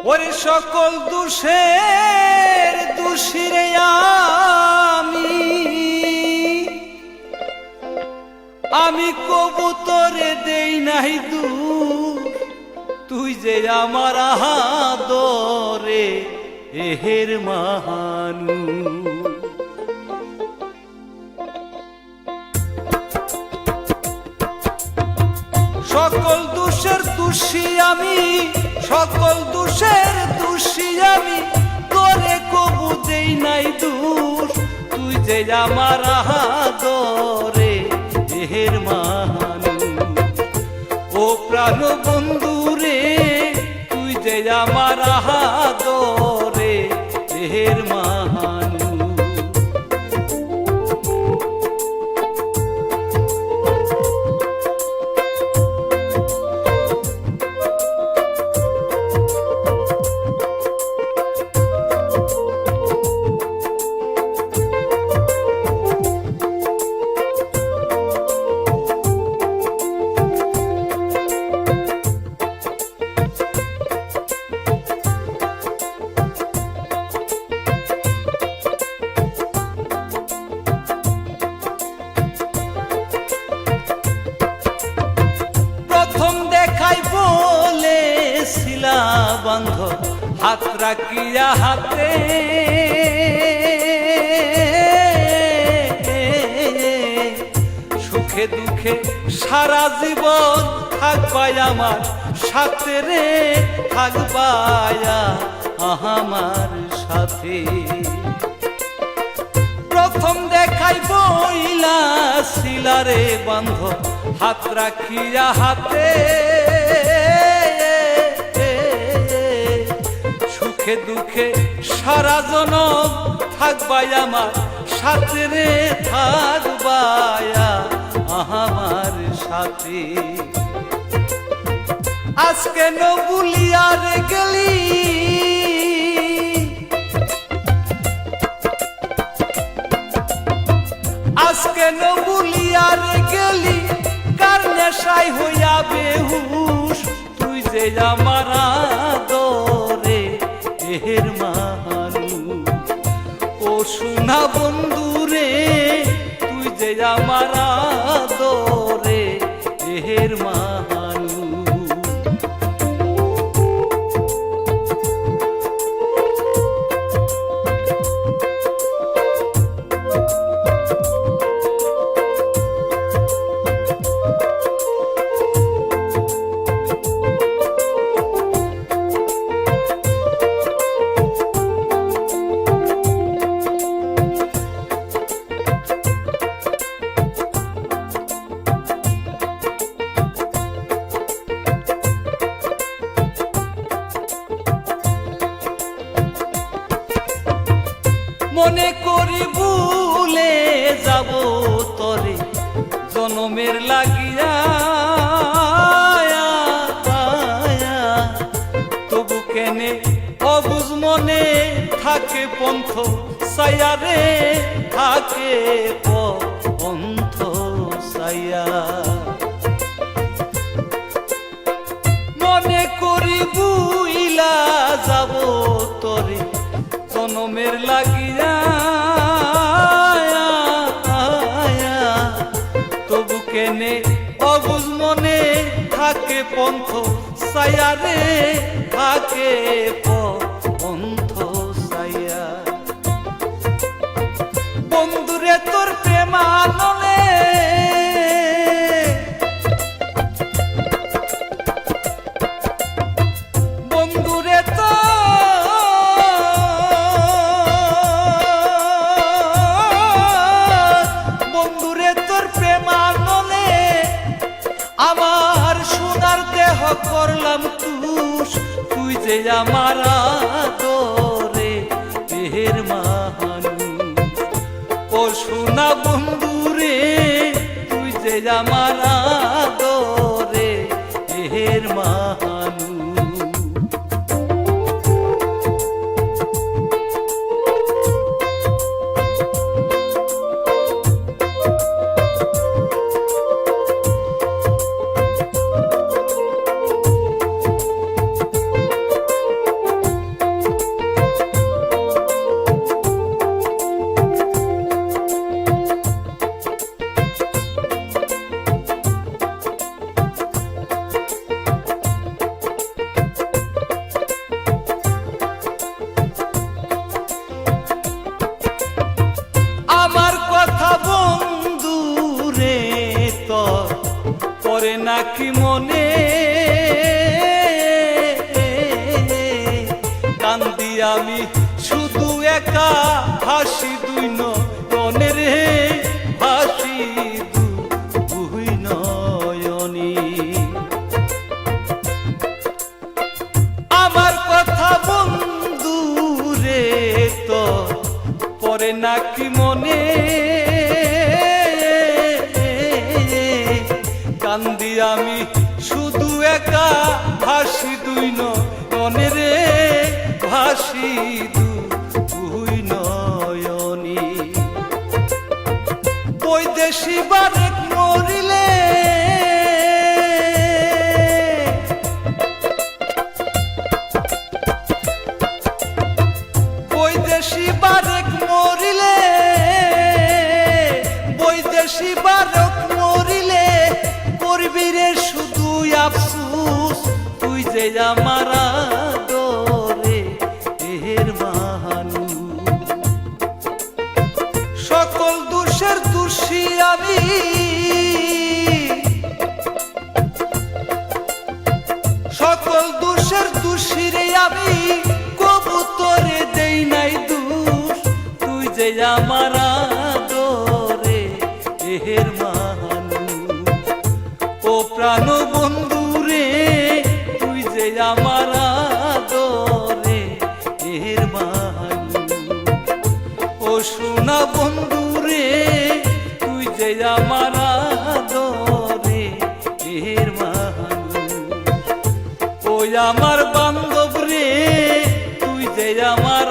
ওরে সকল দোষের দোষী রে আমি কবুতরে দেই নাই দূর, তুই যে আমার আদরে এহের মাহানু। সকল দোষের দোষী আমি, সকল দোষের দোষী আমি, তোরে কবু দেই নাই দোষ, তুই যে আমার আদরে এহের মাহানু। ও প্রাণ বন্ধু রে, তুই যে আমার আদরে এহের মাহানু। বন্ধ হাত রাখিয়া হাতে, সুখে দুঃখে সারা জীবন থাকবাই আমার সাথে রে, থাকবাই আমার সাথে। প্রথম দেখাই বইলা শিলারে বন্ধ হাত রাখিয়া হাতে, সুখে দুঃখে সারা জনম থাকবাই আমার সাথে রে, থাকবাই আমার সাথে। আজকে নবুলিয়া রে গেলি, আজকে নবুলিয়া রে গেলি, কার নেশায় হইয়া বেহুশ, তুই যে আমার আদরে এহের মাহানু। ও সোনা বন্ধু রে, তুই যে আমার আদরে এহের মাহানু। মনে করি ভুলে যাব তরে জনমের লাগিয়া, তবু কেনে অবুঝ মনে থাকে পন্থ সাইয়া রে, থাকে পন্থ সাইয়া। মনে করি বুইলা যাব তরে জনমের লাগিয়া, তবু কেনে অবুঝ মনে থাকে পন্থ সাইয়া রে, থাকে পন্থ সাইয়া। বন্ধুরে তোর প্রেমানলে, বন্ধুরে তো আমার সোনার দেহ করলাম তুষ, তুই যে আমার আদরে এহের মাহানু। ও সোনা বন্ধু রে, তুই যে আমার আদরে এহের মাহানু। আমি শুধু একা হাসি দুই নয়নে রে হাসি দুই নয়নি আমার কথা বন্ধু রে তো পরে নাকি মনে কান্দি আমি শুধু একা হাসি দুই নয়নে রে হাসি দুই নয়নি বৈদেশি বারেক মরিলে বৈদেশি বারেক মরিলে বৈদেশি বারেক মরিলে করবি রে শুধু আফসোস তুই যে আমার আদরে এর মানুষ সকল দোষের দোষী আমি সকল দোষের দোষী রে আমি কবুতরে দেই নাই দোষ তুই যে আমার আদরে এর মানুষ ও প্রাণ বন্ধু রে তুই যে আমার আদরে এর মানুষ ও সোনা বন্ধু রে তুই যে আমার আদরে এর মানুষ ওই আমার বান্ধব রে তুই যে আমার